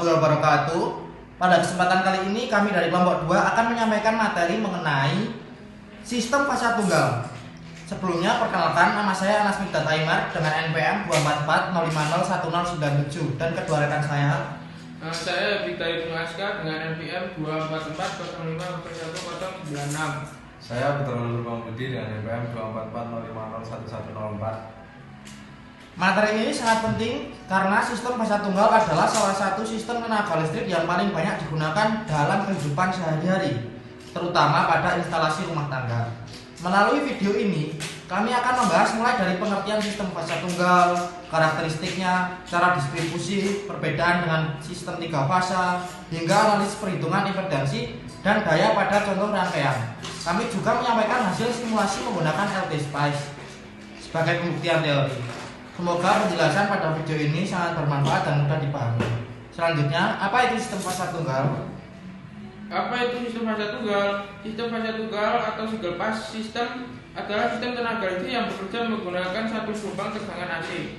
warahmatullahi wabarakatuh. Pada kesempatan kali ini kami dari kelompok 2 akan menyampaikan materi mengenai sistem fasa tunggal. Sebelumnya perkenalkan, nama saya Anas Mikdad Aimar dengan NPM 244050197 dan kedua rekan saya. Saya Bidai Aska dengan NPM 244050196. Saya Putra Budi dengan NPM 244050104. Materi ini sangat penting karena sistem fasa tunggal adalah salah satu sistem tenaga listrik yang paling banyak digunakan dalam kehidupan sehari-hari, terutama pada instalasi rumah tangga. Melalui video ini, kami akan membahas mulai dari pengertian sistem fasa tunggal, karakteristiknya, cara distribusi, perbedaan dengan sistem 3 fasa, hingga analisis perhitungan impedansi dan daya pada contoh rangkaian. Kami juga menyampaikan hasil simulasi menggunakan LT-Spice sebagai pembuktian teori. Semoga penjelasan pada video ini sangat bermanfaat dan mudah dipahami. Selanjutnya, apa itu sistem fasa tunggal? Apa itu sistem fasa tunggal? Sistem fasa tunggal atau single phase system adalah sistem tenaga listrik yang bekerja menggunakan satu gelombang tegangan AC.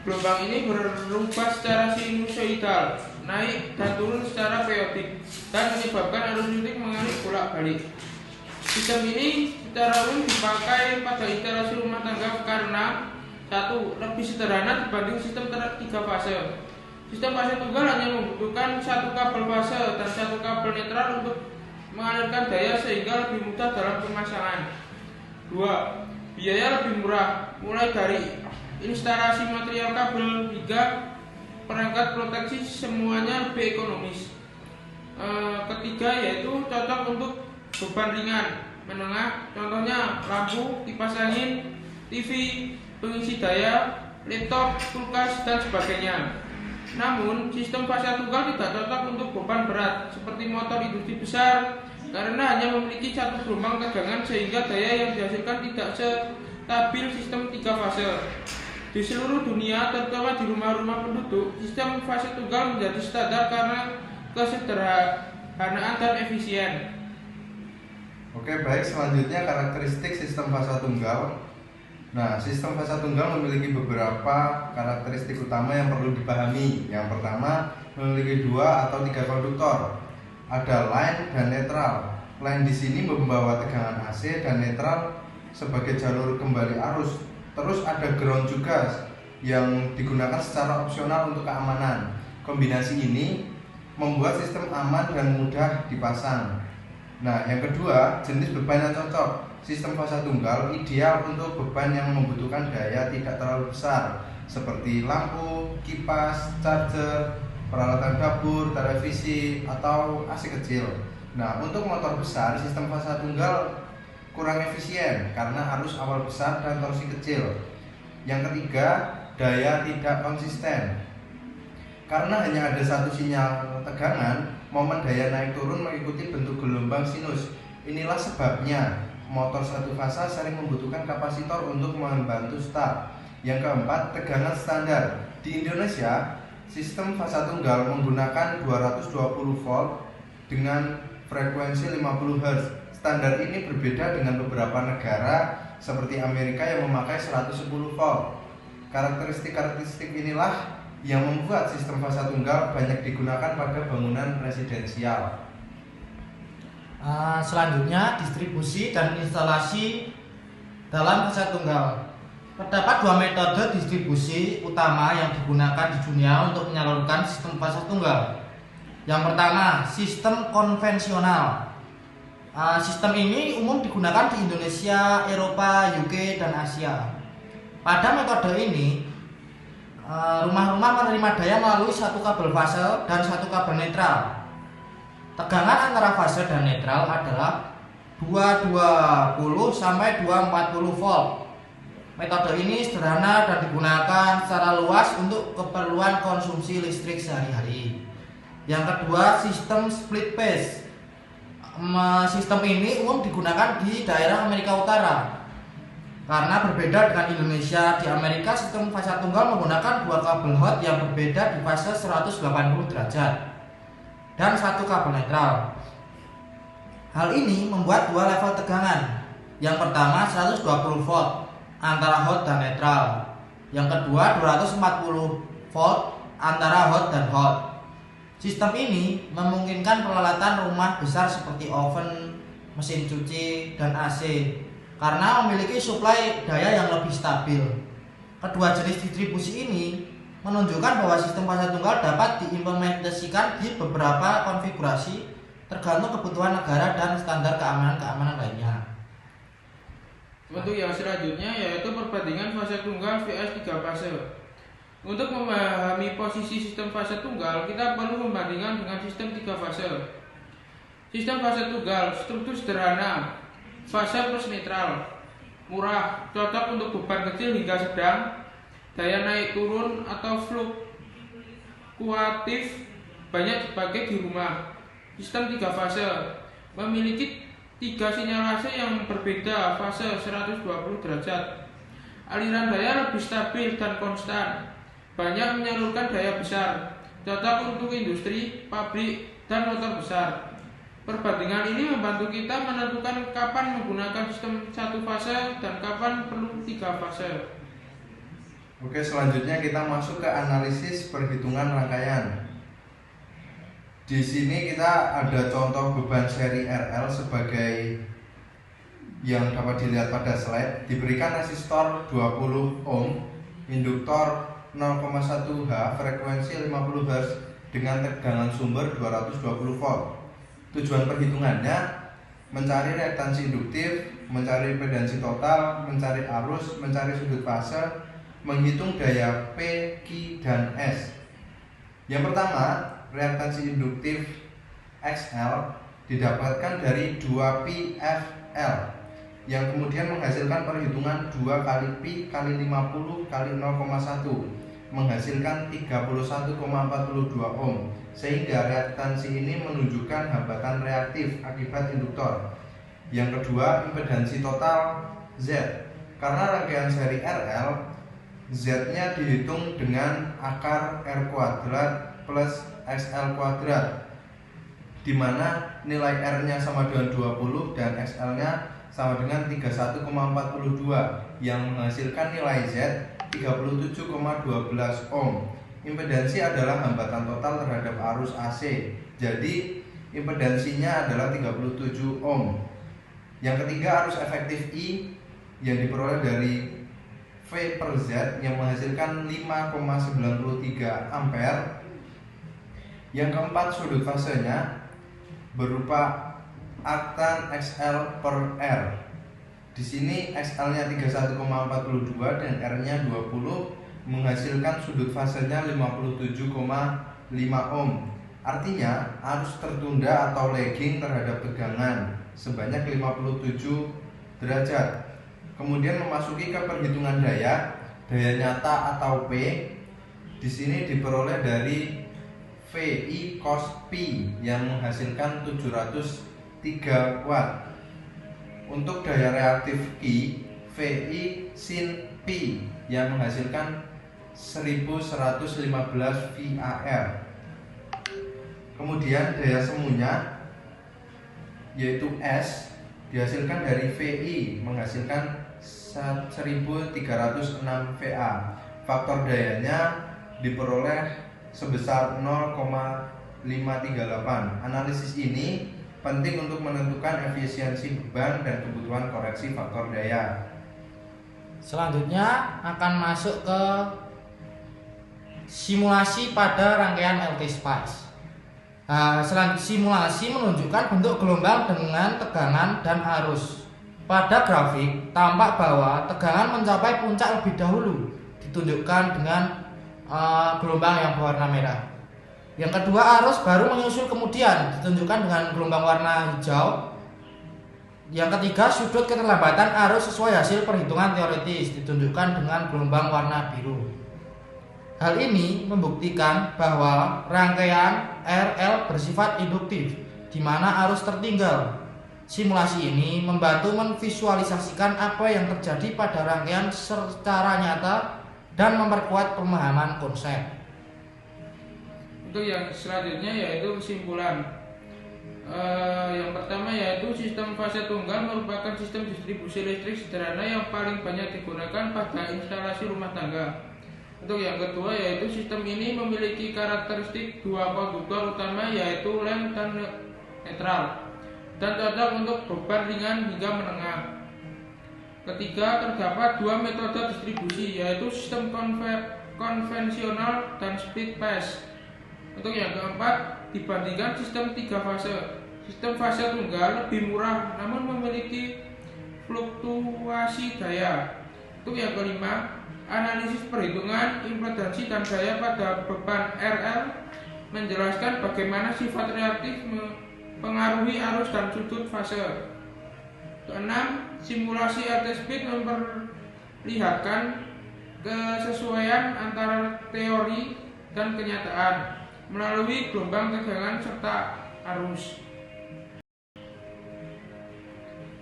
Gelombang ini berubah secara sinusoidal, naik dan turun secara periodik, dan menyebabkan arus listrik mengalir bolak-balik. Sistem ini secara umum dipakai pada instalasi rumah tangga karena satu, lebih sederhana dibanding sistem 3 fase. Sistem fase tunggal hanya membutuhkan satu kabel fase dan satu kabel netral untuk mengalirkan daya sehingga lebih mudah dalam pemasangan. 2. Biaya lebih murah, mulai dari instalasi material kabel hingga perangkat proteksi semuanya lebih ekonomis. Ketiga, yaitu cocok untuk beban ringan, menengah, contohnya lampu, kipas angin, TV, pengisi daya, laptop, kulkas, dan sebagainya. Namun, sistem fasa tunggal tidak cocok untuk beban berat seperti motor industri besar karena hanya memiliki satu gelombang tegangan sehingga daya yang dihasilkan tidak stabil sistem 3 fase. Di seluruh dunia, terutama di rumah-rumah penduduk, sistem fase tunggal menjadi standar karena kesederhanaan dan efisien. Oke, baik, selanjutnya karakteristik sistem fasa tunggal. Nah, sistem fasa tunggal memiliki beberapa karakteristik utama yang perlu dipahami. Yang pertama, memiliki 2 atau 3 konduktor. Ada line dan netral. Line di sini membawa tegangan AC dan netral sebagai jalur kembali arus. Terus ada ground juga yang digunakan secara opsional untuk keamanan. Kombinasi ini membuat sistem aman dan mudah dipasang. Nah, yang kedua, jenis beban yang cocok. Sistem fasa tunggal ideal untuk beban yang membutuhkan daya tidak terlalu besar seperti lampu, kipas, charger, peralatan dapur, televisi, atau AC kecil. Nah, untuk motor besar, sistem fasa tunggal kurang efisien karena arus awal besar dan torsi kecil. Yang ketiga, daya tidak konsisten. Karena hanya ada satu sinyal tegangan, momen daya naik turun mengikuti bentuk gelombang sinus. Inilah sebabnya motor satu fasa sering membutuhkan kapasitor untuk membantu start. Yang keempat, tegangan standar. Di Indonesia, sistem fasa tunggal menggunakan 220 volt dengan frekuensi 50 Hz. Standar ini berbeda dengan beberapa negara seperti Amerika yang memakai 110 volt. Karakteristik inilah yang membuat sistem fasa tunggal banyak digunakan pada bangunan residensial. Selanjutnya, distribusi dan instalasi dalam fasa tunggal. Terdapat 2 metode distribusi utama yang digunakan di dunia untuk menyalurkan sistem fasa tunggal. Yang pertama, sistem konvensional. Sistem ini umum digunakan di Indonesia, Eropa, UK, dan Asia. Pada metode ini, rumah-rumah menerima daya melalui satu kabel fase dan satu kabel netral. Tegangan antara fase dan netral adalah 220 sampai 240 volt. Metode ini sederhana dan digunakan secara luas untuk keperluan konsumsi listrik sehari-hari. Yang kedua, sistem split phase. Sistem ini umum digunakan di daerah Amerika Utara. Karena berbeda dengan Indonesia, di Amerika sistem fasa tunggal menggunakan 2 kabel hot yang berbeda di fase 180 derajat dan satu kabel netral. Hal ini membuat 2 level tegangan. Yang pertama 120 volt antara hot dan netral. Yang kedua 240 volt antara hot dan hot. Sistem ini memungkinkan peralatan rumah besar seperti oven, mesin cuci, dan AC karena memiliki suplai daya yang lebih stabil. Kedua jenis distribusi ini menunjukkan bahwa sistem fase tunggal dapat diimplementasikan di beberapa konfigurasi tergantung kebutuhan negara dan standar keamanan lainnya. Untuk yang selanjutnya yaitu perbandingan fase tunggal vs 3 fase. Untuk memahami posisi sistem fase tunggal, kita perlu membandingkan dengan sistem 3 fase. Sistem fase tunggal, struktur sederhana, fase plus netral, murah, cocok untuk beban kecil hingga sedang, daya naik turun atau fluktuatif, banyak dipakai di rumah. Sistem 3 fase memiliki 3 sinyalase yang berbeda fase 120 derajat. Aliran daya lebih stabil dan konstan, banyak menyalurkan daya besar, cocok untuk industri, pabrik, dan motor besar. Perbandingan ini membantu kita menentukan kapan menggunakan sistem 1 fase dan kapan perlu 3 fase. Oke, selanjutnya kita masuk ke analisis perhitungan rangkaian. Di sini kita ada contoh beban seri RL sebagai yang dapat dilihat pada slide. Diberikan resistor 20 ohm, induktor 0,1 H, frekuensi 50 Hz dengan tegangan sumber 220 volt. Tujuan perhitungannya mencari reaktansi induktif, mencari impedansi total, mencari arus, mencari sudut fase, menghitung daya P, Q, dan S. Yang pertama, reaktansi induktif XL didapatkan dari 2πfL yang kemudian menghasilkan perhitungan 2 kali Pi kali 50 kali 0,1 menghasilkan 31,42 ohm, sehingga reaktansi ini menunjukkan hambatan reaktif akibat induktor. Yang kedua, impedansi total Z. Karena rangkaian seri RL, Z-nya dihitung dengan akar R kuadrat plus XL kuadrat, di mana nilai R-nya sama dengan 20 dan XL-nya sama dengan 31,42 yang menghasilkan nilai Z 37,12 ohm. Impedansi adalah hambatan total terhadap arus AC, jadi impedansinya adalah 37 ohm. Yang ketiga, arus efektif I yang diperoleh dari V per Z yang menghasilkan 5,93 ampere. Yang keempat, sudut fasenya berupa aktan XL per R. Di sini XL-nya 31,42 dan R-nya 20 menghasilkan sudut fasenya 57,5 ohm. Artinya arus tertunda atau lagging terhadap tegangan sebanyak 57 derajat. Kemudian memasuki ke perhitungan daya nyata atau P. Di sini diperoleh dari VI cos Pi yang menghasilkan 703 watt. Untuk daya reaktif Q, VI sin Pi yang menghasilkan 1115 VAR. Kemudian daya semunya yaitu S dihasilkan dari VI menghasilkan 1306 VA. Faktor dayanya diperoleh sebesar 0,538. Analisis ini penting untuk menentukan efisiensi beban dan kebutuhan koreksi faktor daya. Selanjutnya akan masuk ke simulasi pada rangkaian LT-Spice. Simulasi menunjukkan bentuk gelombang dengan tegangan dan arus. Pada grafik tampak bahwa tegangan mencapai puncak lebih dahulu, ditunjukkan dengan gelombang yang berwarna merah. Yang kedua, arus baru menyusul kemudian, ditunjukkan dengan gelombang warna hijau. Yang ketiga, sudut keterlambatan arus sesuai hasil perhitungan teoritis, ditunjukkan dengan gelombang warna biru. Hal ini membuktikan bahwa rangkaian RL bersifat induktif, di mana arus tertinggal. Simulasi ini membantu memvisualisasikan apa yang terjadi pada rangkaian secara nyata dan memperkuat pemahaman konsep. Untuk yang selanjutnya yaitu kesimpulan. Yang pertama yaitu sistem fase tunggal merupakan sistem distribusi listrik sederhana yang paling banyak digunakan pada instalasi rumah tangga. Untuk yang kedua yaitu sistem ini memiliki karakteristik dua konduktor utama yaitu lem dan netral dan cocok untuk beban ringan hingga menengah. Ketiga, terdapat dua metode distribusi yaitu sistem konvensional dan split phase. Untuk yang keempat, dibandingkan sistem tiga fase, sistem fase tunggal lebih murah namun memiliki fluktuasi daya. Untuk yang kelima, analisis perhitungan impedansi dan daya pada beban RL menjelaskan bagaimana sifat reaktif mempengaruhi arus dan sudut fase. Keenam, simulasi RT speed memperlihatkan kesesuaian antara teori dan kenyataan melalui gelombang tegangan serta arus.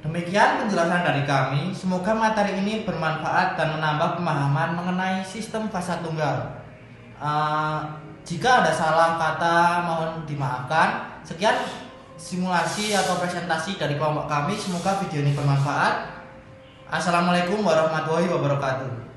Demikian penjelasan dari kami. Semoga materi ini bermanfaat dan menambah pemahaman mengenai sistem fasa tunggal. Jika ada salah kata mohon dimaafkan. Sekian simulasi atau presentasi dari kelompok kami. Semoga video ini bermanfaat. Assalamualaikum warahmatullahi wabarakatuh.